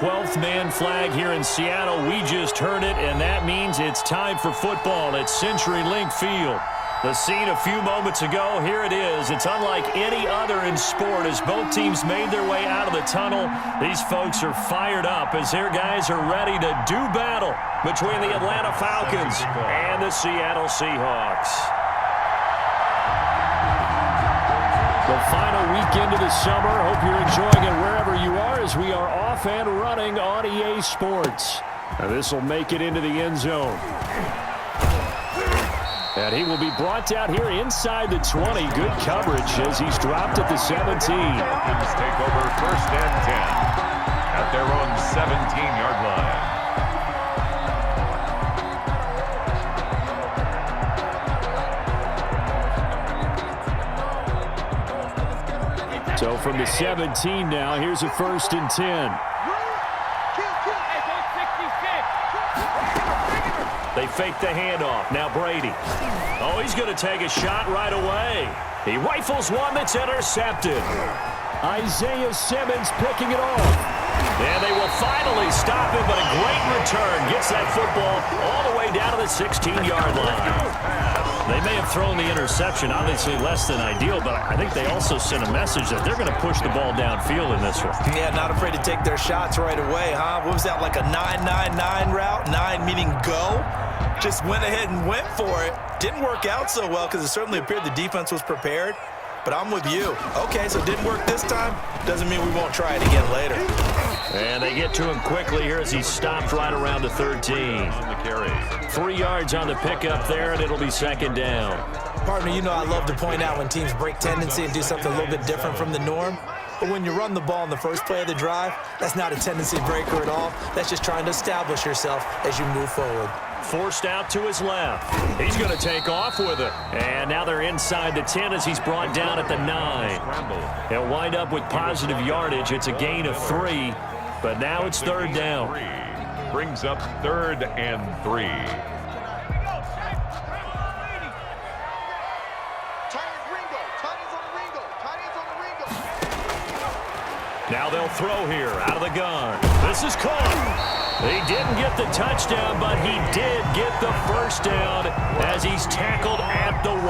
12th man flag here in Seattle. We just heard it, and that means it's time for football at CenturyLink Field. The scene a few moments ago, here it is. It's unlike any other in sport as both teams made their way out of the tunnel. These folks are fired up as their guys are ready to do battle between the Atlanta Falcons and the Seattle Seahawks. The final weekend of the summer. Hope you're enjoying it wherever you are as we are off and running on EA Sports. Now this will make it into the end zone. And he will be brought down here inside the 20. Good coverage as he's dropped at the 17. Falcons take over 1st and 10 at their own 17-yard line. So from the 17 now, here's a 1st and 10. They fake the handoff. Now Brady. Oh, he's going to take a shot right away. He rifles one that's intercepted. Isaiah Simmons picking it off. And they will finally stop him, but a great return. Gets that football all the way down to the 16-yard line. They may have thrown the interception, obviously less than ideal, but I think they also sent a message that they're going to push the ball downfield in this one. Yeah, not afraid to take their shots right away, huh? What was that, like a 9-9-9 route? 9 meaning go? Just went ahead and went for it. Didn't work out so well because it certainly appeared the defense was prepared. But I'm with you. Okay, so it didn't work this time. Doesn't mean we won't try it again later. And they get to him quickly here as he stopped right around the 13. 3 yards on the pickup there, and it'll be 2nd down. Partner, you know I love to point out when teams break tendency and do something a little bit different from the norm. But when you run the ball in the first play of the drive, that's not a tendency breaker at all. That's just trying to establish yourself as you move forward. Forced out to his left. He's going to take off with it. And now they're inside the 10 as he's brought down at the 9. He'll wind up with positive yardage. It's a gain of 3, but now it's 3rd down. Brings up 3rd and 3. Now they'll throw here out of the gun. This is caught. He didn't get the touchdown, but he did get the 1st down as he's tackled at the 1.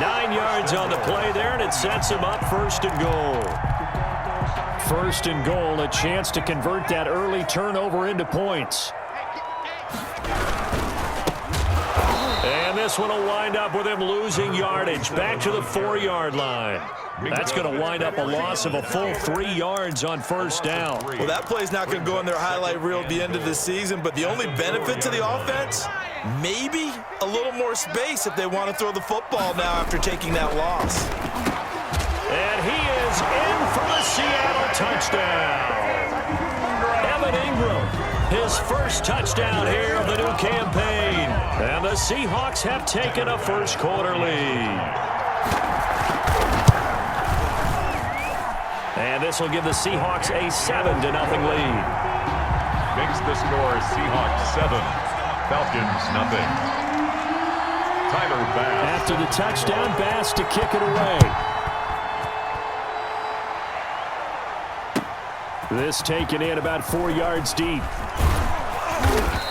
9 yards on the play there, and it sets him up 1st and goal. 1st and goal, a chance to convert that early turnover into points. And this one will wind up with him losing yardage back to the 4-yard line. That's going to wind up a loss of a full 3 yards on 1st down. Well, that play's not going to go in their highlight reel at the end of the season, but the only benefit to the offense, maybe a little more space if they want to throw the football now after taking that loss. And he is in for the Seattle touchdown. Evan Ingram, his 1st touchdown here of the new campaign. And the Seahawks have taken a 1st quarter lead. And this will give the Seahawks a 7-0 lead. Makes the score Seahawks 7, Falcons 0. Tyler Bass. After the touchdown, Bass to kick it away. This taken in about 4 yards deep.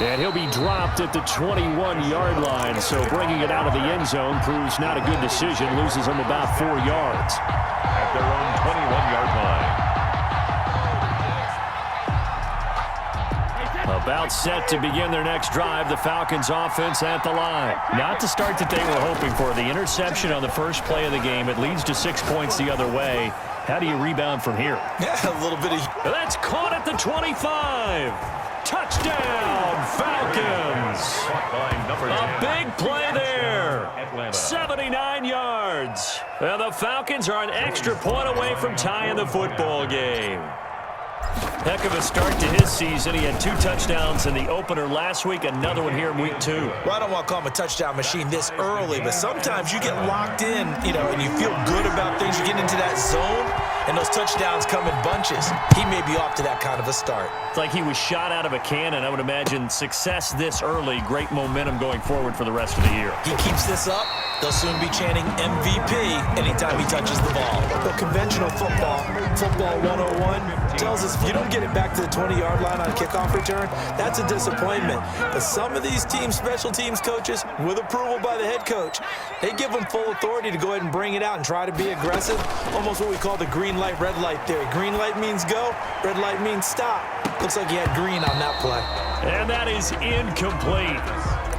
And he'll be dropped at the 21-yard line. So bringing it out of the end zone proves not a good decision. Loses him about 4 yards. At their own 21-yard line. About set to begin their next drive, the Falcons offense at the line. Not the start that they were hoping for. The interception on the first play of the game. It leads to 6 points the other way. How do you rebound from here? Yeah, a little bit of... That's caught at the 25. Touchdown, Falcons. A big play there. 79 yards. And the Falcons are an extra point away from tying the football game. Heck of a start to his season. He had 2 touchdowns in the opener last week, another one here in week 2. Well, I don't want to call him a touchdown machine this early, but sometimes you get locked in, and you feel good about things. You get into that zone, and those touchdowns come in bunches. He may be off to that kind of a start. It's like he was shot out of a cannon. I would imagine success this early, great momentum going forward for the rest of the year. He keeps this up, they'll soon be chanting MVP anytime he touches the ball. But conventional football 101, tells us if you don't get it back to the 20-yard line on kickoff return, that's a disappointment. But some of these special teams coaches, with approval by the head coach, they give them full authority to go ahead and bring it out and try to be aggressive, almost what we call the green light, red light theory. Green light means go, red light means stop. Looks like he had green on that play. And that is incomplete.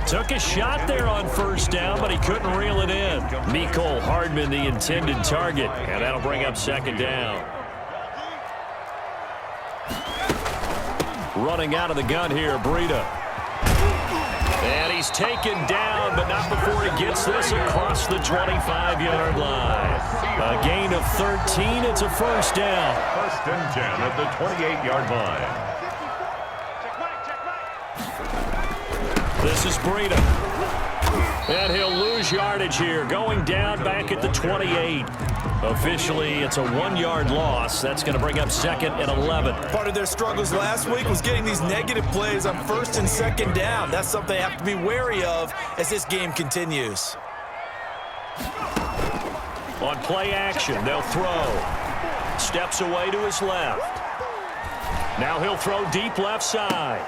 Took a shot there on first down, but he couldn't reel it in. Mecole Hardman, the intended target, and that'll bring up second down. Running out of the gun here, Breida. And he's taken down, but not before he gets this across the 25-yard line. A gain of 13. It's a first down. First and 10 at the 28-yard line. This is Breida. And he'll lose yardage here, going down back at the 28. Officially, it's a 1-yard loss. That's going to bring up second and 11. Part of their struggles last week was getting these negative plays on first and second down. That's something they have to be wary of as this game continues. On play action, they'll throw. Steps away to his left. Now he'll throw deep left side.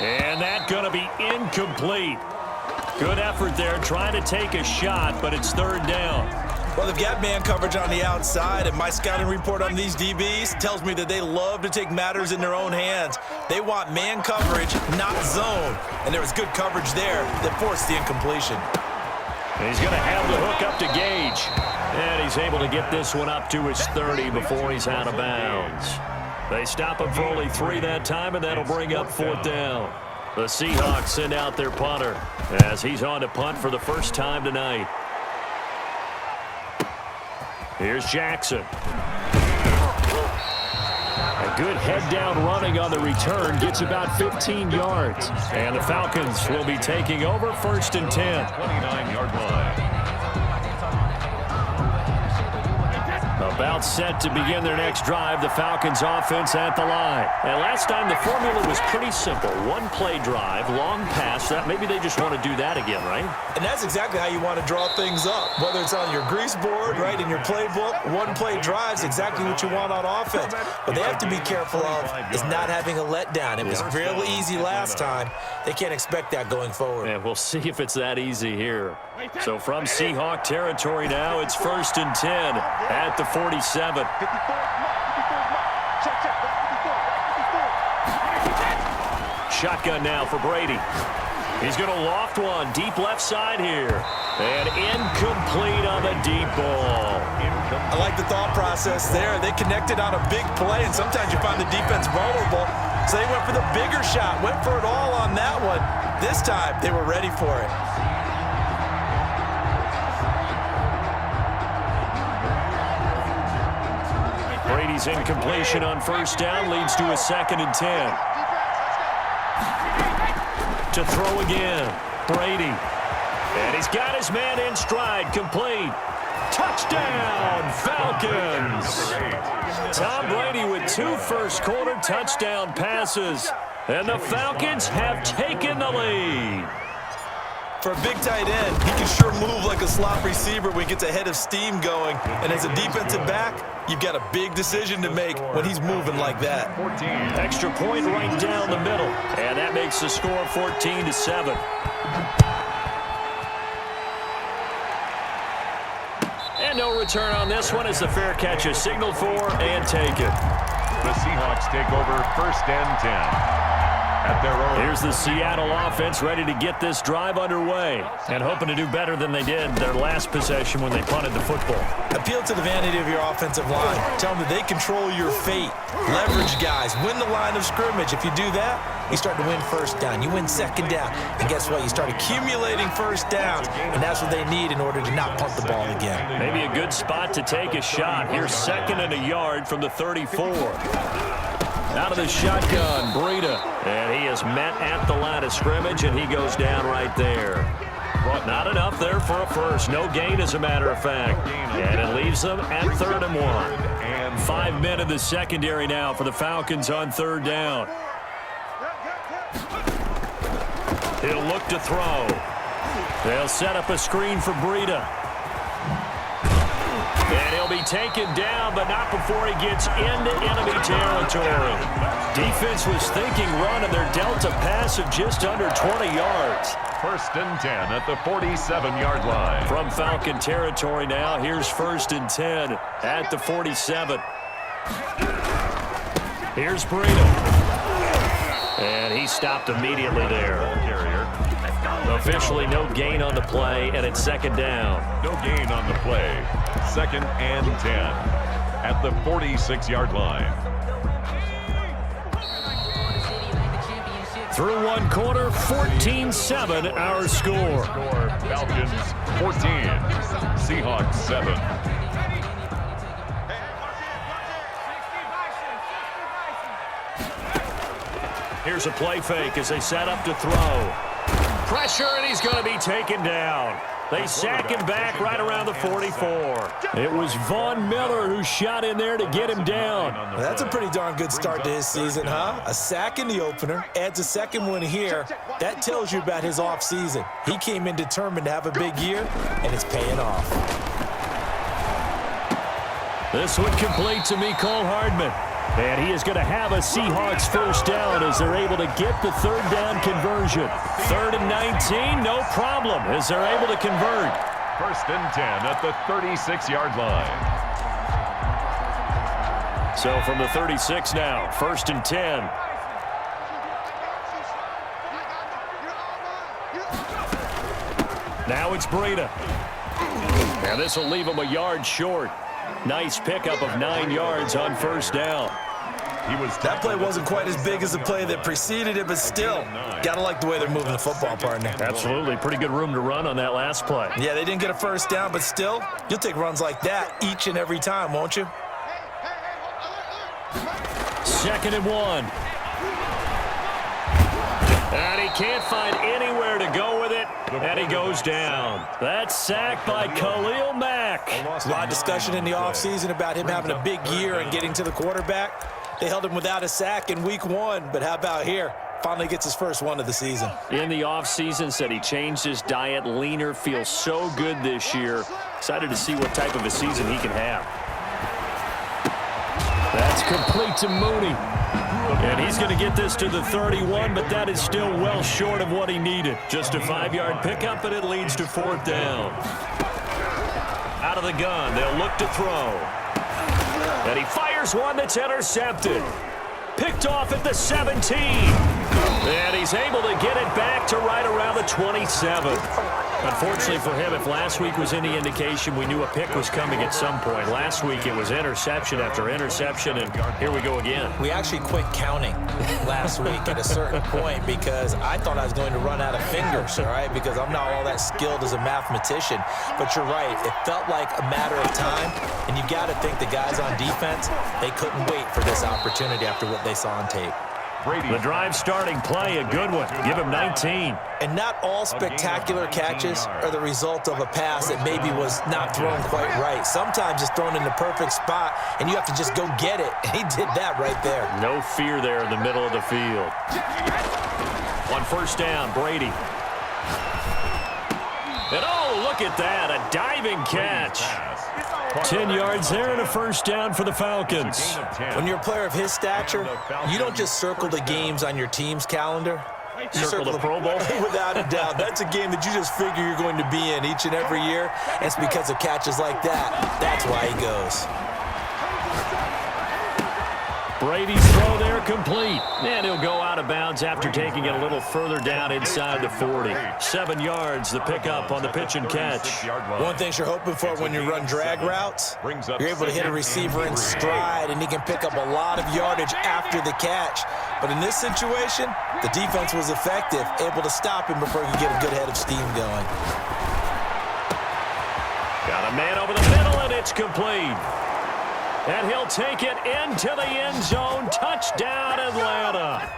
And that's going to be incomplete. Good effort there, trying to take a shot, but it's third down. Well, they've got man coverage on the outside, and my scouting report on these DBs tells me that they love to take matters in their own hands. They want man coverage, not zone. And there was good coverage there that forced the incompletion. And he's going to have the hook up to Gage. And he's able to get this one up to his 30 before he's out of bounds. They stop him for only 3 that time, and that'll bring up fourth down. The Seahawks send out their punter as he's on to punt for the first time tonight. Here's Jackson. A good head-down running on the return, gets about 15 yards. And the Falcons will be taking over first and 10. 29-yard line. About set to begin their next drive, the Falcons offense at the line. And last time the formula was pretty simple. One play drive, long pass. Maybe they just want to do that again, right? And that's exactly how you want to draw things up. Whether it's on your grease board, right, in your playbook, one play drive is exactly what you want on offense. What they have to be careful of is not having a letdown. It was real easy last time. They can't expect that going forward. And we'll see if it's that easy here. So from Seahawk territory now, it's first and 10 at the 47. Shotgun now for Brady. He's going to loft one deep left side here. And incomplete on the deep ball. I like the thought process there. They connected on a big play, and sometimes you find the defense vulnerable. So they went for the bigger shot, went for it all on that one. This time, they were ready for it. Brady's incompletion on first down leads to a second and 10. To throw again, Brady. And he's got his man in stride, complete. Touchdown, Falcons! Tom Brady with 2 first-quarter touchdown passes. And the Falcons have taken the lead. For a big tight end, he can sure move like a slot receiver when he gets a head of steam going. And as a defensive back, you've got a big decision to make when he's moving like that. 14. Extra point right down the middle. And that makes the score 14-7. And no return on this one as the fair catch is signaled for and taken. The Seahawks take over first and 10. At their own. Here's the Seattle offense ready to get this drive underway and hoping to do better than they did their last possession when they punted the football. Appeal to the vanity of your offensive line. Tell them that they control your fate. Leverage guys. Win the line of scrimmage. If you do that, you start to win first down. You win second down. And guess what? You start accumulating first downs. And that's what they need in order to not punt the ball again. Maybe a good spot to take a shot. Here's second and a yard from the 34. Out of the shotgun, Breida. And he is met at the line of scrimmage, and he goes down right there. Not enough there for a first. No gain, as a matter of fact. And it leaves them at 3rd and 1. 5 men in the secondary now for the Falcons on 3rd down. He'll look to throw. They'll set up a screen for Breida. And he'll be taken down, but not before he gets into enemy territory. Defense was thinking run, and they're dealt a pass of just under 20 yards. 1st and 10 at the 47-yard line. From Falcon territory now, here's 1st and 10 at the 47. Here's Breda. And he stopped immediately there. Officially no gain on the play, and it's 2nd down. No gain on the play. 2nd and 10 at the 46-yard line. Through 1 quarter, 14-7 our score. Falcons 14, Seahawks 7. Here's a play fake as they set up to throw. Pressure, and he's going to be taken down. They sack him back right around the 44. It was Von Miller who shot in there to get him down. Well, that's a pretty darn good start to his season, huh? A sack in the opener, adds a 2nd one here. That tells you about his offseason. He came in determined to have a big year, and it's paying off. This one complete to Mecole Hardman. And he is going to have a Seahawks 1st down as they're able to get the 3rd down conversion. 3rd and 19, no problem as they're able to convert. 1st and 10 at the 36-yard line. So from the 36 now, 1st and 10. Now it's Breda. And this will leave him a yard short. Nice pickup of 9 yards on 1st down. That play wasn't quite as big as the play that preceded it, but still, gotta like the way they're moving the football, partner. Absolutely. Pretty good room to run on that last play. Yeah, they didn't get a 1st down, but still, you'll take runs like that each and every time, won't you? 2nd and 1. And he can't find anywhere to go with it, and he goes down. That's sacked by Khalil Mack. A lot of discussion in the offseason about him having a big year and getting to the quarterback. They held him without a sack in week 1, but how about here? Finally gets his 1st one of the season. In the offseason, said he changed his diet, leaner, feels so good this year. Excited to see what type of a season he can have. That's complete to Mooney. And he's going to get this to the 31, but that is still well short of what he needed. Just a 5-yard pickup, and it leads to 4th down. Out of the gun, they'll look to throw. And he fires one that's intercepted. Picked off at the 17. And he's able to get it back to right around the 27. Unfortunately for him, if last week was any indication, we knew a pick was coming at some point. Last week it was interception after interception, and here we go again. We actually quit counting last week at a certain point because I thought I was going to run out of fingers, all right, because I'm not all that skilled as a mathematician. But you're right. It felt like a matter of time, and you got to think the guys on defense, they couldn't wait for this opportunity after what they saw on tape. The drive starting play, a good one. Give him 19. And not all spectacular catches are the result of a pass that maybe was not thrown quite right. Sometimes it's thrown in the perfect spot, and you have to just go get it. And he did that right there. No fear there in the middle of the field. On 1st down, Brady. And oh, look at that, a diving catch. 10 yards there and a 1st down for the Falcons. When you're a player of his stature, you don't just circle the games on your team's calendar. You circle the Pro Bowl? Without a doubt. That's a game that you just figure you're going to be in each and every year. And it's because of catches like that. That's why he goes. Brady's throw there complete. And he'll go out of bounds after taking it a little further down inside the 40. 7 yards, the pickup on the pitch and catch. One thing you're hoping for when you run drag routes, you're able to hit a receiver in stride, and he can pick up a lot of yardage after the catch. But in this situation, the defense was effective, able to stop him before he could get a good head of steam going. Got a man over the middle, and it's complete. And he'll take it into the end zone. Touchdown, Atlanta.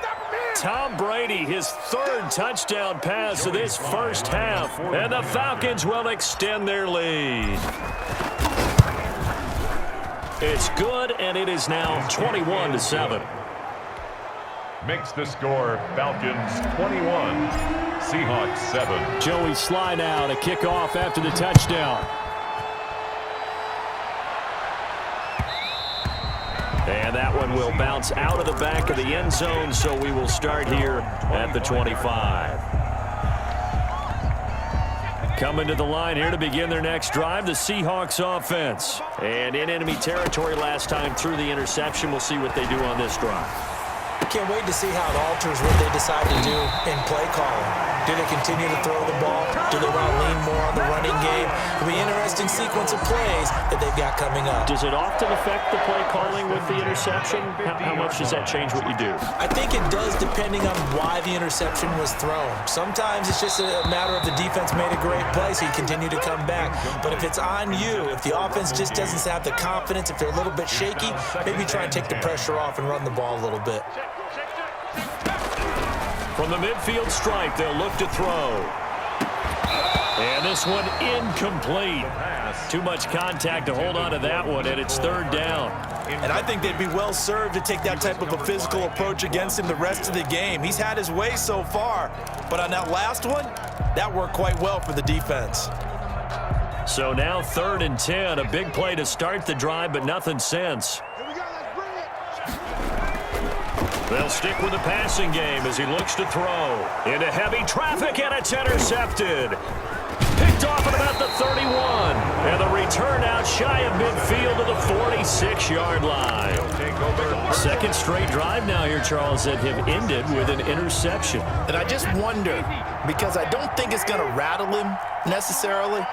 Tom Brady, his 3rd touchdown pass of this 1st half. And the Falcons will extend their lead. It's good, and it is now 21-7. Makes the score Falcons 21, Seahawks 7. Joey Sly now to kick off after the touchdown. one will bounce out of the back of the end zone, so we will start here at the 25. Coming to the line here to begin their next drive, the Seahawks offense. And in enemy territory last time through the interception. We'll see what they do on this drive. Can't wait to see how it alters what they decide to do in play calling. Do they continue to throw the ball? Do they want to lean more on the running game? It'll be an interesting sequence of plays that they've got coming up. Does it often affect the play calling with the interception? How much does that change what you do? I think it does, depending on why the interception was thrown. Sometimes it's just a matter of the defense made a great play, so you continue to come back. But if it's on you, if the offense just doesn't have the confidence, if they're a little bit shaky, maybe try and take the pressure off and run the ball a little bit. From the midfield stripe, they'll look to throw. And this one incomplete. Too much contact to hold on to that one, and it's third down. And I think they'd be well served to take that type of a physical approach against him the rest of the game. He's had his way so far, but on that last one, that worked quite well for the defense. So now 3rd and 10, a big play to start the drive, but nothing since. They'll stick with the passing game as he looks to throw. Into heavy traffic, and it's intercepted. Picked off at about the 31. And the return out shy of midfield to the 46-yard line. Second straight drive now here, Charles, that have ended with an interception. And I just wonder, because I don't think it's going to rattle him necessarily,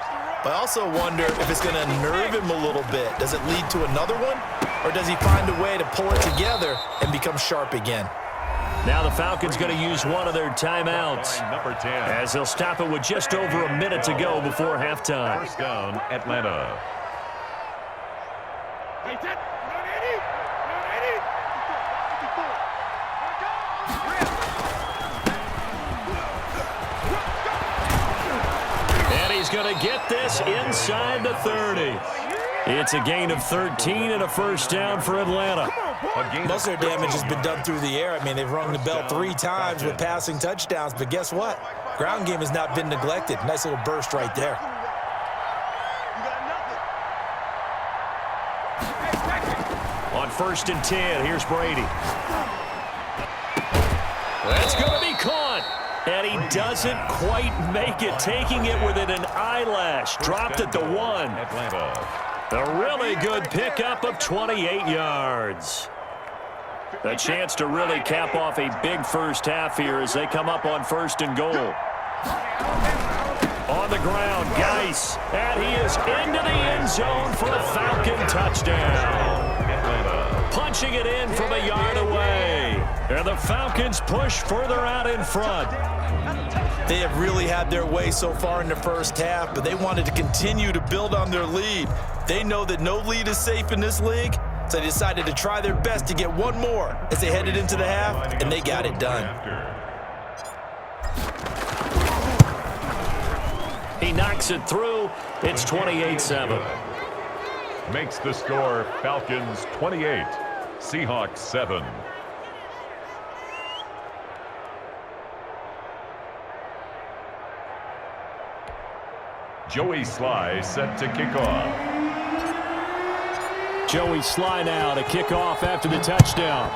but I also wonder if it's going to nerve him a little bit. Does it lead to another one? Or does he find a way to pull it together and become sharp again? Now the Falcons going to use one of their timeouts Number 10. as they'll stop it with just over a minute to go before halftime. First down, Atlanta. And he's going to get this inside the 30. It's a gain of 13 and a first down for Atlanta. Most of their damage has been done through the air. I mean, they've rung the bell 3 times with passing touchdowns, but guess what? Ground game has not been neglected. Nice little burst right there. On 1st and 10, here's Brady. That's going to be caught. And he doesn't quite make it, taking it within an eyelash. Dropped at the 1. Atlanta. A really good pickup of 28 yards. A chance to really cap off a big first half here as they come up on 1st and goal. On the ground, Geis, and he is into the end zone for a Falcon touchdown. Punching it in from a yard away. And the Falcons push further out in front. They have really had their way so far in the first half, but they wanted to continue to build on their lead. They know that no lead is safe in this league, so they decided to try their best to get one more as they headed into the half, and they got it done. He knocks it through. It's 28-7. Makes the score Falcons 28, Seahawks 7. Joey Sly set to kick off. Joey Sly now to kick off after the touchdown.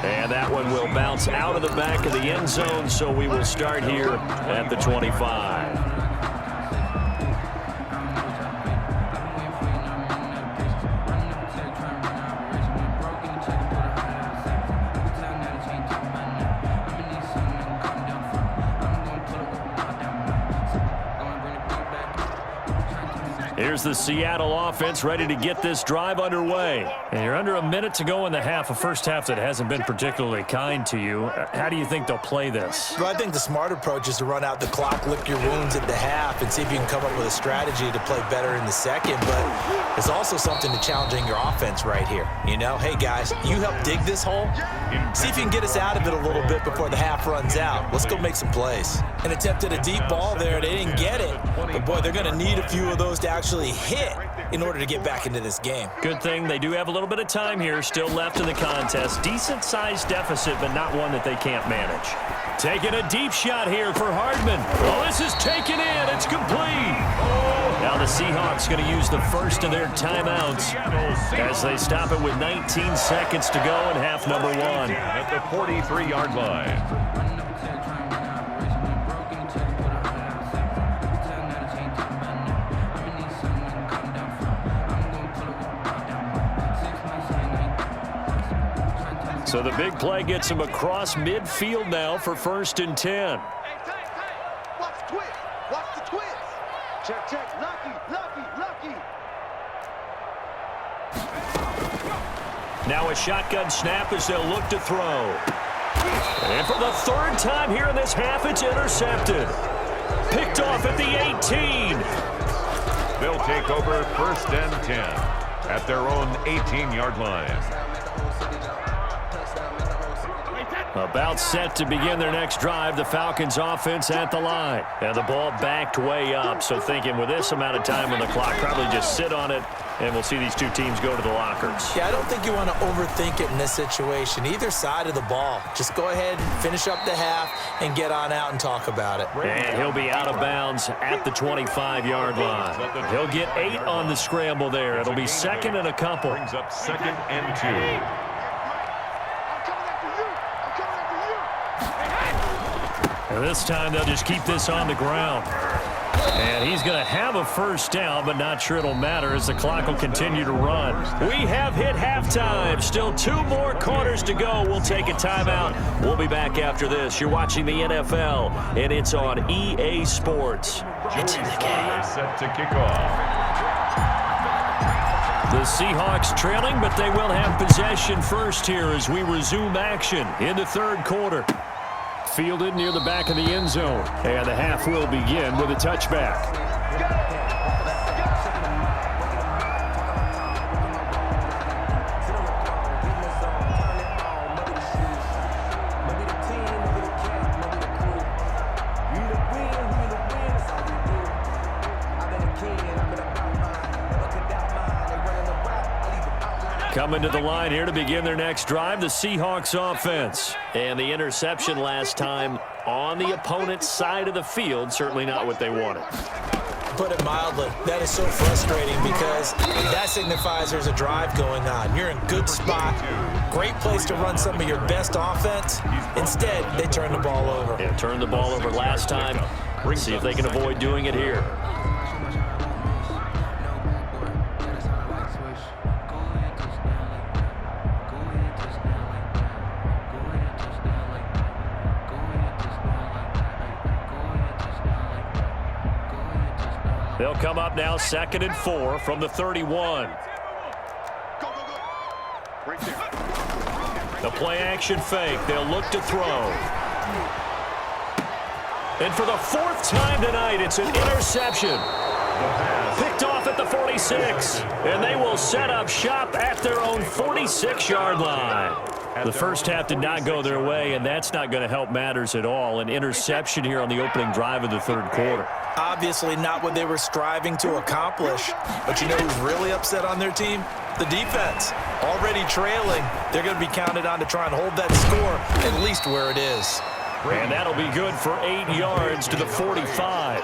And that one will bounce out of the back of the end zone, so we will start here at the 25. Here's the Seattle offense ready to get this drive underway. And you're under a minute to go in the half, a first half that hasn't been particularly kind to you. How do you think they'll play this? Well, I think the smart approach is to run out the clock, lick your wounds at the half, and see if you can come up with a strategy to play better in the second. But there's also something to challenging your offense right here. You know, hey, guys, you help dig this hole. See if you can get us out of it a little bit before the half runs out. Let's go make some plays. An attempt at a deep ball there. They didn't get it. But, boy, they're going to need a few of those to actually hit in order to get back into this game. Good thing they do have a little bit of time here still left in the contest. Decent-sized deficit, but not one that they can't manage. Taking a deep shot here for Hardman. Oh, this is taken in. It's complete. Now Now the Seahawks going to use the first of their timeouts as they stop it with 19 seconds to go in half number 1. At the 43-yard line. So the big play gets him across midfield now for 1st and 10. Watch the twist. Watch the twist. Check, check. Lucky. Now a shotgun snap as they'll look to throw. And for the 3rd time here in this half, it's intercepted. Picked off at the 18. They'll take over 1st and 10 at their own 18-yard line. About set to begin their next drive, the Falcons offense at the line. And the ball backed way up, so thinking with this amount of time on the clock, probably just sit on it, and we'll see these two teams go to the lockers. Yeah, I don't think you want to overthink it in this situation. Either side of the ball. Just go ahead and finish up the half and get on out and talk about it. And he'll be out of bounds at the 25-yard line. He'll get 8 on the scramble there. It'll be 2nd and a couple. Brings up 2nd and 2. And this time they'll just keep this on the ground. And he's going to have a 1st down, but not sure it'll matter as the clock will continue to run. We have hit halftime. Still 2 more quarters to go. We'll take a timeout. We'll be back after this. You're watching the NFL, and it's on EA Sports. It's in the game. Set to kick off. The Seahawks trailing, but they will have possession first here as we resume action in the 3rd quarter. Fielded near the back of the end zone. And the half will begin with a touchback. Coming to the line here to begin their next drive, the Seahawks offense. And the interception last time on the opponent's side of the field, certainly not what they wanted. Put it mildly, that is so frustrating because that signifies there's a drive going on. You're in good spot, great place to run some of your best offense. Instead, they turn the ball over. Yeah, turned the ball over last time. See if they can avoid doing it here. They'll come up now 2nd and 4 from the 31. The play action fake. They'll look to throw. And for the 4th time tonight, it's an interception. Picked off at the 46. And they will set up shop at their own 46-yard line. The first half did not go their way, and that's not going to help matters at all. An interception here on the opening drive of the 3rd quarter. Obviously not what they were striving to accomplish. But you know who's really upset on their team? The defense. Already trailing. They're going to be counted on to try and hold that score at least where it is. And that'll be good for 8 yards to the 45.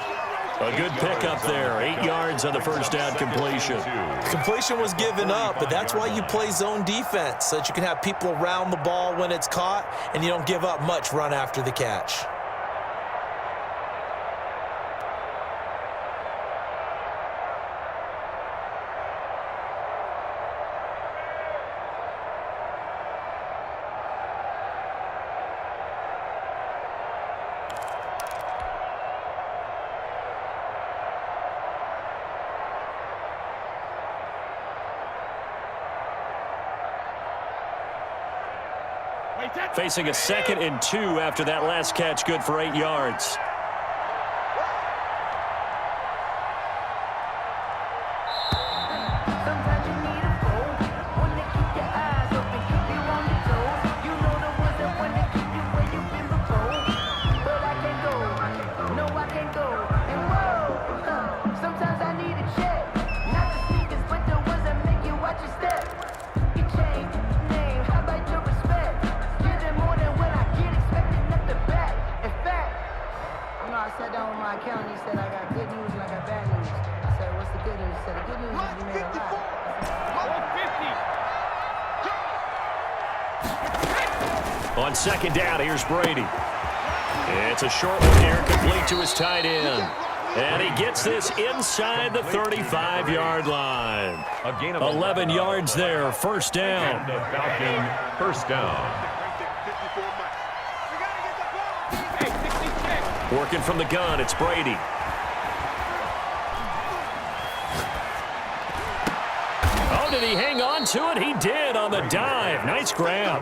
A good pickup there. 8 yards on the first down completion. Completion was given up, but that's why you play zone defense, so that you can have people around the ball when it's caught, and you don't give up much run after the catch. Facing a 2nd and 2 after that last catch, good for 8 yards. So the good news is you made a lot. On second down, here's Brady. It's a short one here, complete to his tight end. And he gets this inside the 35-yard line. A gain of 11 yards there, first down. The Falcon first down. Working from the gun, it's Brady. Oh, did he hang on to it? He did on the dive. Nice grab.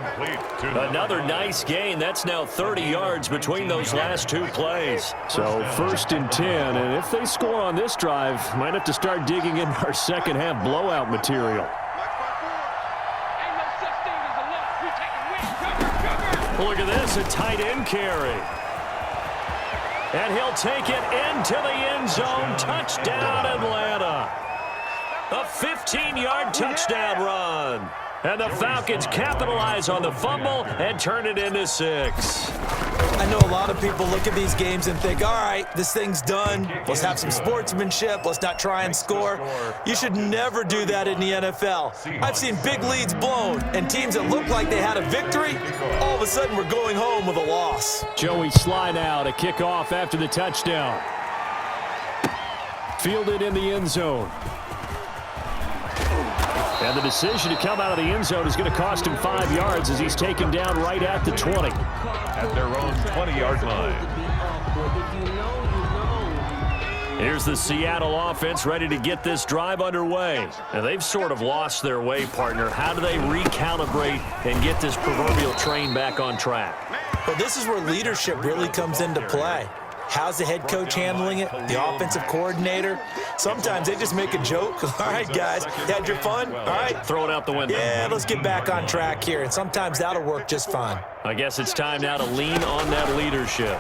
Another nice gain. That's now 30 yards between those last two plays. So first and 10, and if they score on this drive, might have to start digging in our second half blowout material. Look at this, a tight end carry. And he'll take it into the end zone. Touchdown, Atlanta. A 15-yard touchdown run. And the Falcons capitalize on the fumble and turn it into 6. I know a lot of people look at these games and think, all right, this thing's done. Let's have some sportsmanship. Let's not try and score. You should never do that in the NFL. I've seen big leads blown and teams that look like they had a victory, all of a sudden we're going home with a loss. Joey slide out, a kickoff after the touchdown. Fielded in the end zone. And the decision to come out of the end zone is going to cost him 5 yards as he's taken down right at the 20. At their own 20-yard line. Here's the Seattle offense ready to get this drive underway. And they've sort of lost their way, partner. How do they recalibrate and get this proverbial train back on track? Well, this is where leadership really comes into play. How's the head coach handling it? The offensive coordinator? Sometimes they just make a joke. All right, guys, you had your fun? All right. Throw it out the window. Yeah, let's get back on track here. And sometimes that'll work just fine. I guess it's time now to lean on that leadership.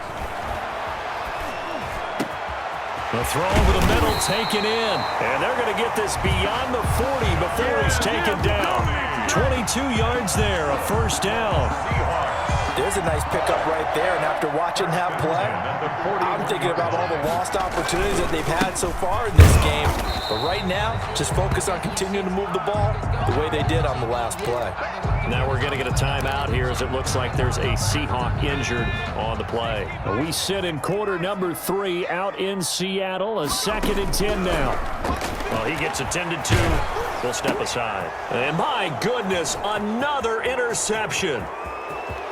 The throw over the middle taken in. And they're going to get this beyond the 40 before he's taken down. 22 yards there, a first down. There's a nice pickup right there, and after watching that play, I'm thinking about all the lost opportunities that they've had so far in this game. But right now, just focus on continuing to move the ball the way they did on the last play. Now we're going to get a timeout here as it looks like there's a Seahawk injured on the play. We sit in quarter number 3 out in Seattle, a second and 10 now. Well, he gets attended to. We'll step aside. And my goodness, another interception.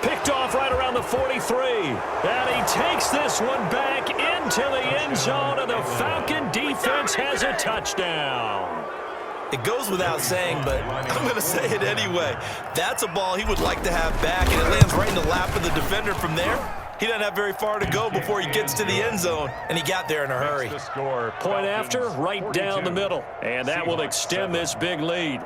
Picked off right around the 43. And he takes this one back into the end zone, and the Falcon defense has a touchdown. It goes without saying, but I'm going to say it anyway. That's a ball he would like to have back, and it lands right in the lap of the defender from there. He doesn't have very far to go before he gets to the end zone, and he got there in a hurry. Point after, right down the middle, and that will extend this big lead.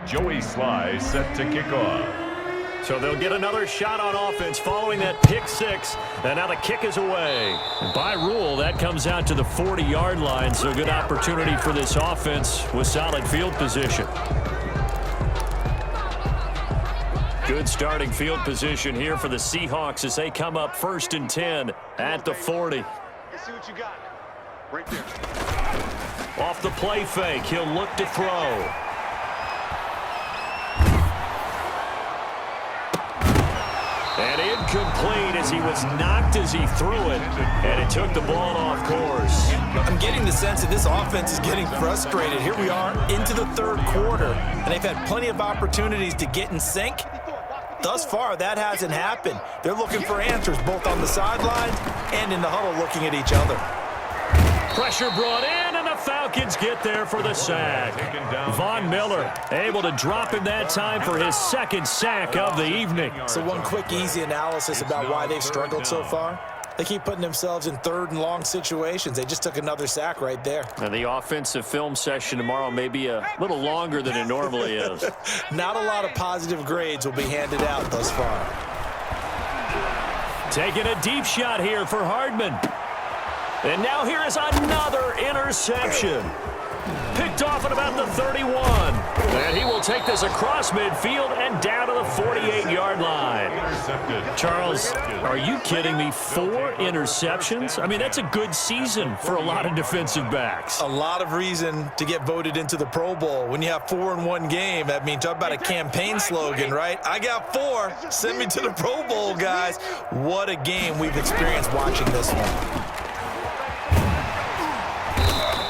Joey Sly set to kick off. So they'll get another shot on offense following that pick 6. And now the kick is away. By rule, that comes out to the 40-yard line. So good opportunity for this offense with solid field position. Good starting field position here for the Seahawks as they come up first and 10 at the 40. Let's see what you got. Right there. Off the play fake, he'll look to throw. And incomplete as he was knocked as he threw it, and it took the ball off course. I'm getting the sense that this offense is getting frustrated. Here we are into the third quarter, and they've had plenty of opportunities to get in sync. Thus far, that hasn't happened. They're looking for answers both on the sidelines and in the huddle looking at each other. Pressure brought in, and the Falcons get there for the sack. Von Miller able to drop in that time for his second sack of the evening. So one quick, easy analysis about why they've struggled so far. They keep putting themselves in third and long situations. They just took another sack right there. And the offensive film session tomorrow may be a little longer than it normally is. Not a lot of positive grades will be handed out thus far. Taking a deep shot here for Hardman. And now here is another interception. Picked off at about the 31. And he will take this across midfield and down to the 48-yard line. Charles, are you kidding me? 4 interceptions? I mean, that's a good season for a lot of defensive backs. A lot of reason to get voted into the Pro Bowl. When you have 4 in one game, I mean, talk about a campaign slogan, right? I got 4. Send me to the Pro Bowl, guys. What a game we've experienced watching this one.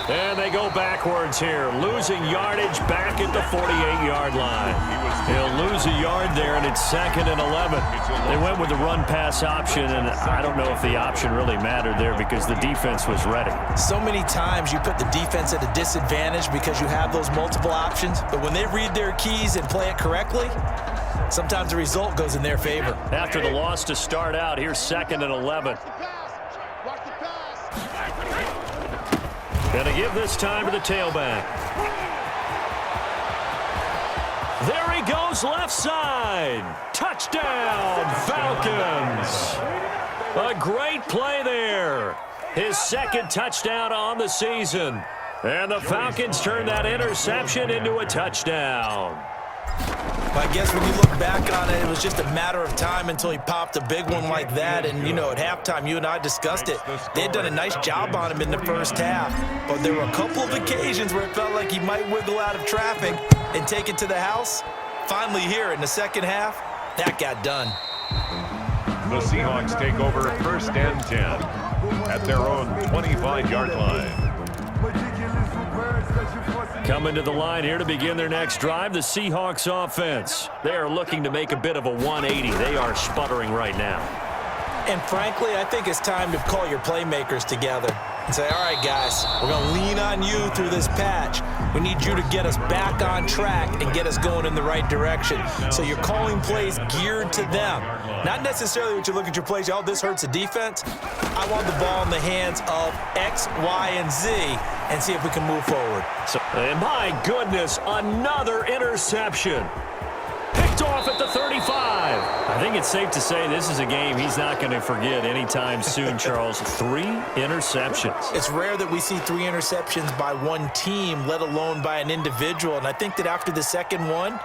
And they go backwards here, losing yardage back at the 48-yard line. He'll lose a yard there, and it's 2nd and 11. They went with the run-pass option, and I don't know if the option really mattered there because the defense was ready. So many times you put the defense at a disadvantage because you have those multiple options, but when they read their keys and play it correctly, sometimes the result goes in their favor. After the loss to start out, here's 2nd and 11. Gonna give this time to the tailback. There he goes, left side. Touchdown, Falcons. A great play there. His 2nd touchdown on the season. And the Falcons turn that interception into a touchdown. I guess when you look back on it, it was just a matter of time until he popped a big one like that. And, you know, at halftime, you and I discussed it. They had done a nice job on him in the first half. But there were a couple of occasions where it felt like he might wiggle out of traffic and take it to the house. Finally here in the second half, that got done. The Seahawks take over 1st and 10 at their own 25-yard line. Coming to the line here to begin their next drive, the Seahawks offense. They are looking to make a bit of a 180. They are sputtering right now. And frankly, I think it's time to call your playmakers together and say, all right, guys, we're going to lean on you through this patch. We need you to get us back on track and get us going in the right direction. So you're calling plays geared to them. Not necessarily what you look at your plays, oh, this hurts the defense. I want the ball in the hands of X, Y, and Z and see if we can move forward. And my goodness, another interception. Picked off at the 35. I think it's safe to say this is a game he's not going to forget anytime soon, Charles. 3 interceptions. It's rare that we see 3 interceptions by one team, let alone by an individual. And I think that after the second one,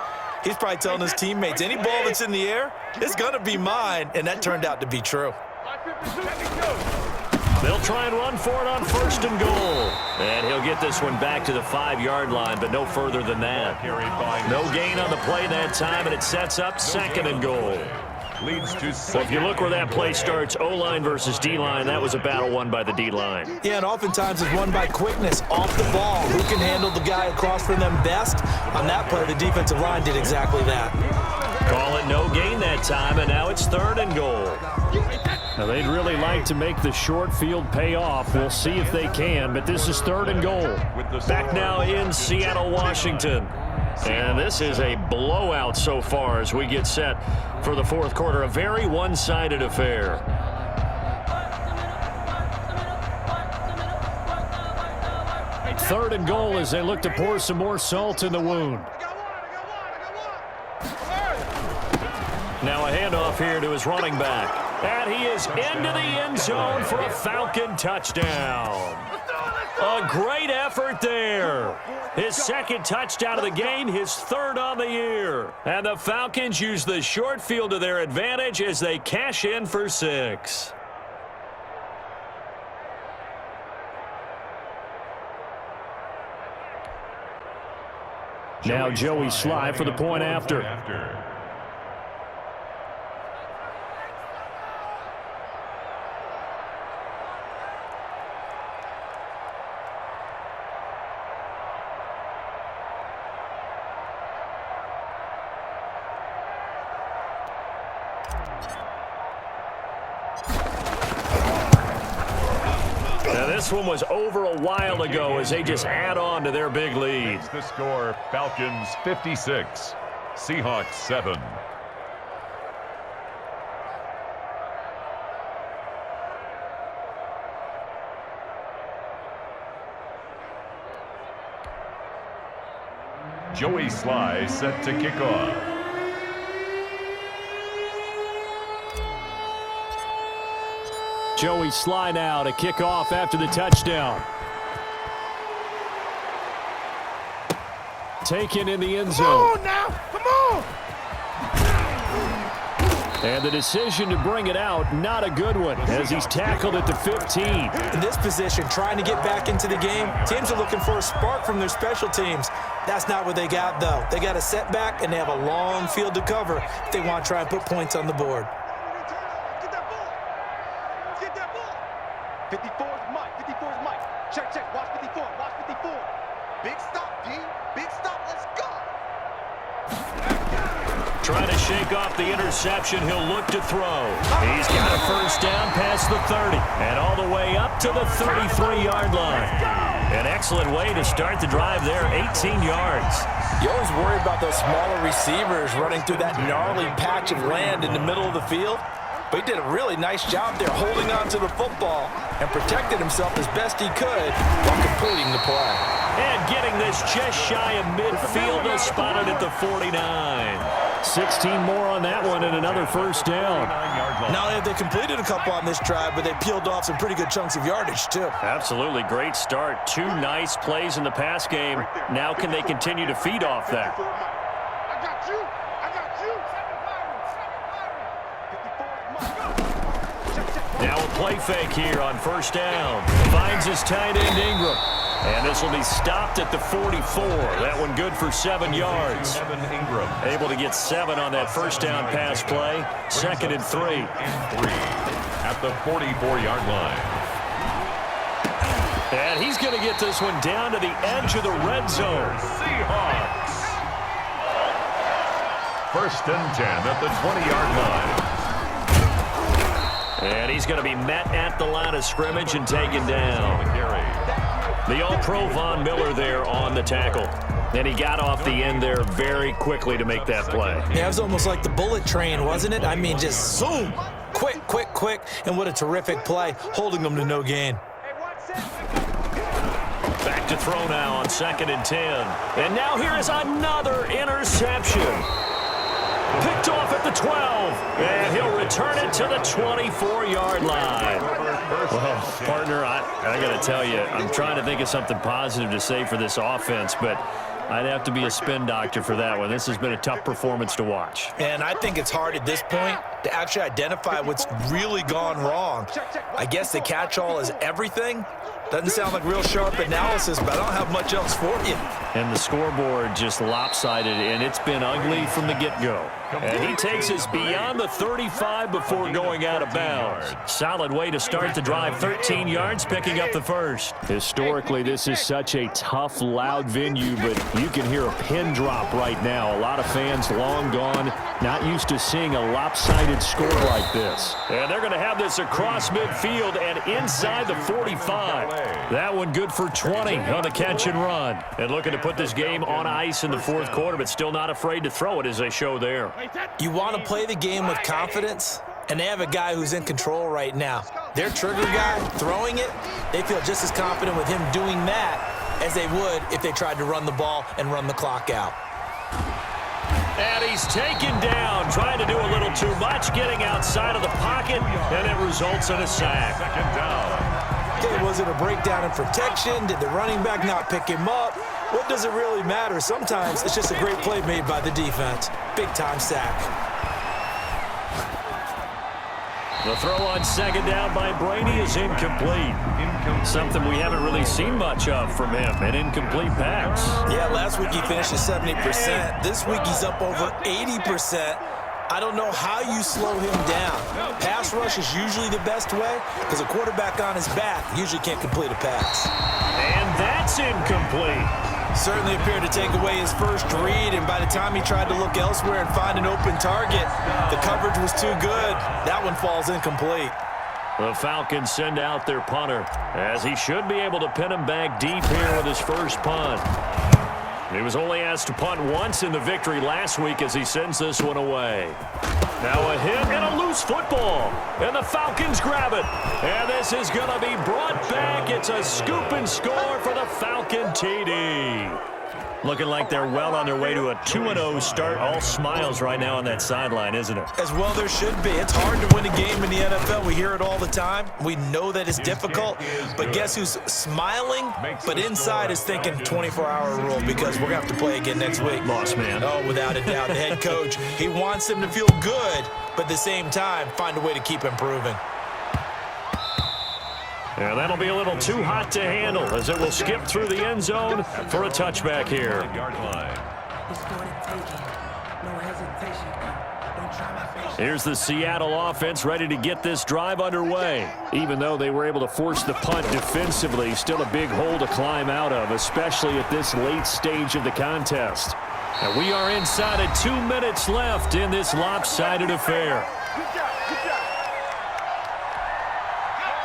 he's probably telling his teammates, any ball that's in the air, it's going to be mine. And that turned out to be true. They'll try and run for it on 1st and goal. And he'll get this one back to the 5-yard line, but no further than that. No gain on the play that time, and it sets up 2nd and goal. So if you look where that play starts, O-line versus D-line, that was a battle won by the D-line. Yeah, and oftentimes it's won by quickness off the ball. Who can handle the guy across from them best? On that play, the defensive line did exactly that. Call it no gain that time, and now it's 3rd and goal. Now, they'd really like to make the short field pay off. We'll see if they can, but this is 3rd and goal. Back now in Seattle, Washington. And this is a blowout so far as we get set for the 4th quarter. A very one-sided affair. Third and goal as they look to pour some more salt in the wound. Now a handoff here to his running back. And he is into the end zone for a Falcon touchdown. A great effort there. His 2nd touchdown of the game, his 3rd on the year. And the Falcons use the short field to their advantage as they cash in for 6. Now Joey Sly for the point after. This one was over a while ago as they just add on to their big lead. The score, Falcons 56, Seahawks 7. Joey Sly set to kick off. Joey Sly now to kick off after the touchdown. Taken in the end zone. Come on now. Come on. And the decision to bring it out, not a good one, as he's tackled at the 15. In this position, trying to get back into the game, teams are looking for a spark from their special teams. That's not what they got, though. They got a setback, and they have a long field to cover if they want to try and put points on the board. Get that ball. Get that ball. 54 is Mike. 54 is Mike. Check, check. Watch 54. Watch 54. Big stop, D. Big stop. Let's go. Trying to shake off the interception. He'll look to throw. He's got a first down past the 30 and all the way up to the 33-yard line. An excellent way to start the drive there, 18 yards. You always worry about those smaller receivers running through that gnarly patch of land in the middle of the field. But he did a really nice job there holding on to the football and protected himself as best he could while completing the play. And getting this just shy of midfield, is spotted at the 49. 16 more on that one and another first down. Not only have they completed a couple on this drive, but they peeled off some pretty good chunks of yardage, too. Absolutely great start. 2 nice plays in the pass game. Now can they continue to feed off that? I got you. I got you. Now a play fake here on first down. Finds his tight end Ingram. And this will be stopped at the 44. That one good for 7 yards. Ingram. Able to get 7 on that first down pass play. 2nd and 3. At the 44-yard line. And he's going to get this one down to the edge of the red zone. Seahawks. 1st and 10 at the 20-yard line. And he's going to be met at the line of scrimmage and taken down. The All-Pro Von Miller there on the tackle. And he got off the end there very quickly to make that play. Yeah, it was almost like the bullet train, wasn't it? I mean, just zoom. Quick, quick, quick. And what a terrific play, holding them to no gain. Back to throw now on 2nd and 10. And now here is another interception. Picked off at the 12. And he'll return it to the 24-yard line. Well, partner, I got to tell you, I'm trying to think of something positive to say for this offense, but I'd have to be a spin doctor for that one. This has been a tough performance to watch. And I think it's hard at this point to actually identify what's really gone wrong. I guess the catch-all is everything. Doesn't sound like real sharp analysis, but I don't have much else for you. And the scoreboard just lopsided, and it's been ugly from the get-go. And he takes us beyond the 35 before going out of bounds. Solid way to start the drive, 13 yards, picking up the first. Historically, this is such a tough, loud venue, but you can hear a pin drop right now. A lot of fans long gone, not used to seeing a lopsided score like this. And they're going to have this across midfield and inside the 45. That one good for 20 on the catch and run. And looking to put this game on ice in the 4th quarter, but still not afraid to throw it as they show there. You want to play the game with confidence, and they have a guy who's in control right now. Their trigger guy throwing it, they feel just as confident with him doing that as they would if they tried to run the ball and run the clock out. And he's taken down, trying to do a little too much, getting outside of the pocket, and it results in a sack. 2nd down. Okay, was it a breakdown in protection? Did the running back not pick him up? What does it really matter? Sometimes it's just a great play made by the defense. Big-time sack. The throw on 2nd down by Brady is incomplete. Something we haven't really seen much of from him, an incomplete pass. Yeah, last week he finished at 70%. This week he's up over 80%. I don't know how you slow him down. Pass rush is usually the best way because a quarterback on his back usually can't complete a pass. And that's incomplete. Certainly appeared to take away his first read, and by the time he tried to look elsewhere and find an open target, the coverage was too good. That one falls incomplete. The Falcons send out their punter, as he should be able to pin him back deep here with his first punt. He was only asked to punt once in the victory last week as he sends this one away. Now a hit and a loose football. And the Falcons grab it. And this is going to be brought back. It's a scoop and score for the Falcon TD. Looking like they're well on their way to a 2-0 start. All smiles right now on that sideline, isn't it? As well there should be. It's hard to win a game in the NFL. We hear it all the time. We know that it's difficult. But guess who's smiling, but inside is thinking 24-hour rule because we're going to have to play again next week. Boss man. Oh, without a doubt. The head coach, he wants them to feel good, but at the same time, find a way to keep improving. Yeah, that'll be a little too hot to handle as it will skip through the end zone for a touchback here. Here's the Seattle offense ready to get this drive underway. Even though they were able to force the punt defensively, still a big hole to climb out of, especially at this late stage of the contest. And we are inside of 2 minutes left in this lopsided affair.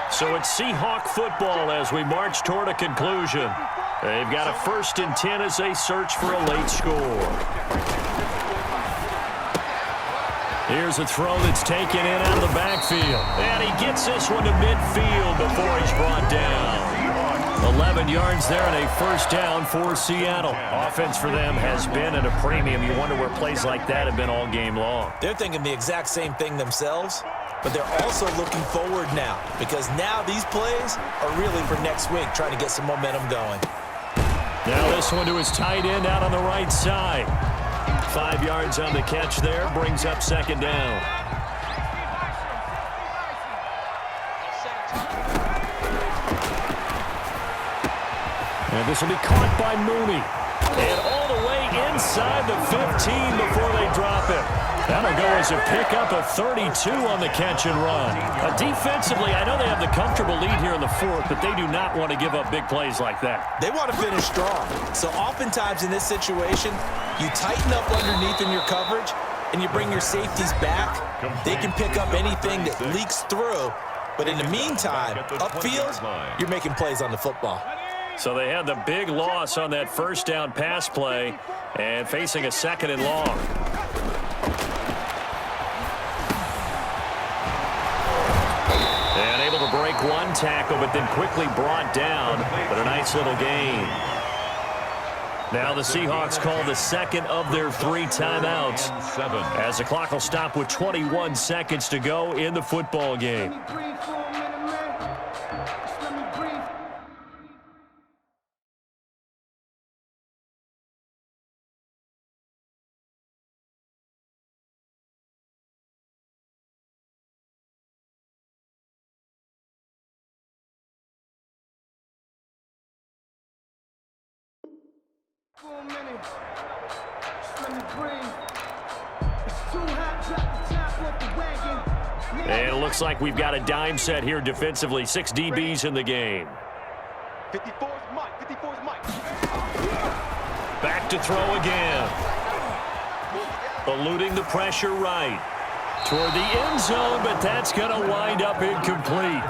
So it's Seahawk football as we march toward a conclusion. They've got a 1st and 10 as they search for a late score. Here's a throw that's taken in out of the backfield. And he gets this one to midfield before he's brought down. 11 yards there and a 1st down for Seattle. Offense for them has been at a premium. You wonder where plays like that have been all game long. They're thinking the exact same thing themselves, but they're also looking forward now because now these plays are really for next week, trying to get some momentum going. Now this one to his tight end out on the right side. 5 yards on the catch there, brings up 2nd down. And this will be caught by Mooney. And all the way inside the 15 before they drop it. That'll go as a pickup of 32 on the catch and run. Defensively, I know they have the comfortable lead here in the 4th, but they do not want to give up big plays like that. They want to finish strong. So oftentimes in this situation, you tighten up underneath in your coverage, and you bring your safeties back. They can pick up anything that leaks through. But in the meantime, upfield, you're making plays on the football. So they had the big loss on that 1st down pass play and facing a 2nd and long. And able to break one tackle, but then quickly brought down. But a nice little gain. Now the Seahawks call the 2nd of their 3 timeouts as the clock will stop with 21 seconds to go in the football game. For a minute, just let me breathe. It's too hot, drop the top off the wagon. And it looks like we've got a dime set here defensively. 6 DBs in the game. 54 is Mike. 54 is Mike. Back to throw again. Eluding the pressure right. Toward the end zone, but that's going to wind up incomplete.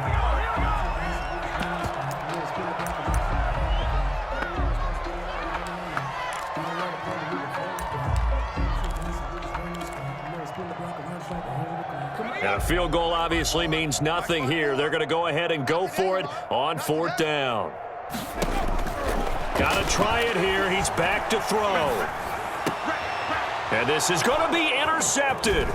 And a field goal obviously means nothing here. They're going to go ahead and go for it on 4th down. Got to try it here. He's back to throw. And this is going to be intercepted.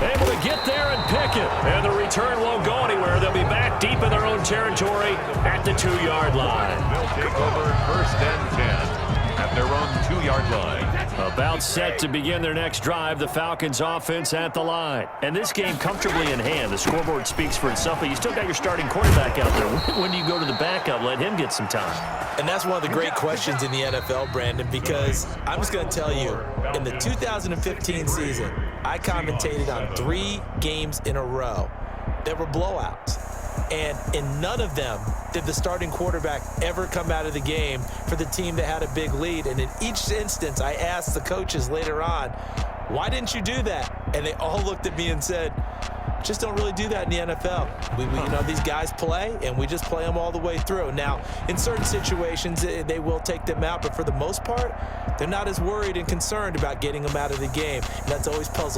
Able to get there and pick it. And the return won't go anywhere. They'll be back deep in their own territory at the 2-yard line. They'll take over 1st and 10 at their own 2-yard line. About set to begin their next drive, the Falcons offense at the line. And this game comfortably in hand. The scoreboard speaks for itself, but you still got your starting quarterback out there. When do you go to the backup? Let him get some time. And that's one of the great questions in the NFL, Brandon, because I'm just going to tell you, in the 2015 season, I commentated on 3 games in a row that were blowouts. And in none of them did the starting quarterback ever come out of the game for the team that had a big lead. And in each instance, I asked the coaches later on, why didn't you do that? And they all looked at me and said, just don't really do that in the NFL. You know, these guys play, and we just play them all the way through. Now, in certain situations, they will take them out, but for the most part, they're not as worried and concerned about getting them out of the game. And that's always puzzled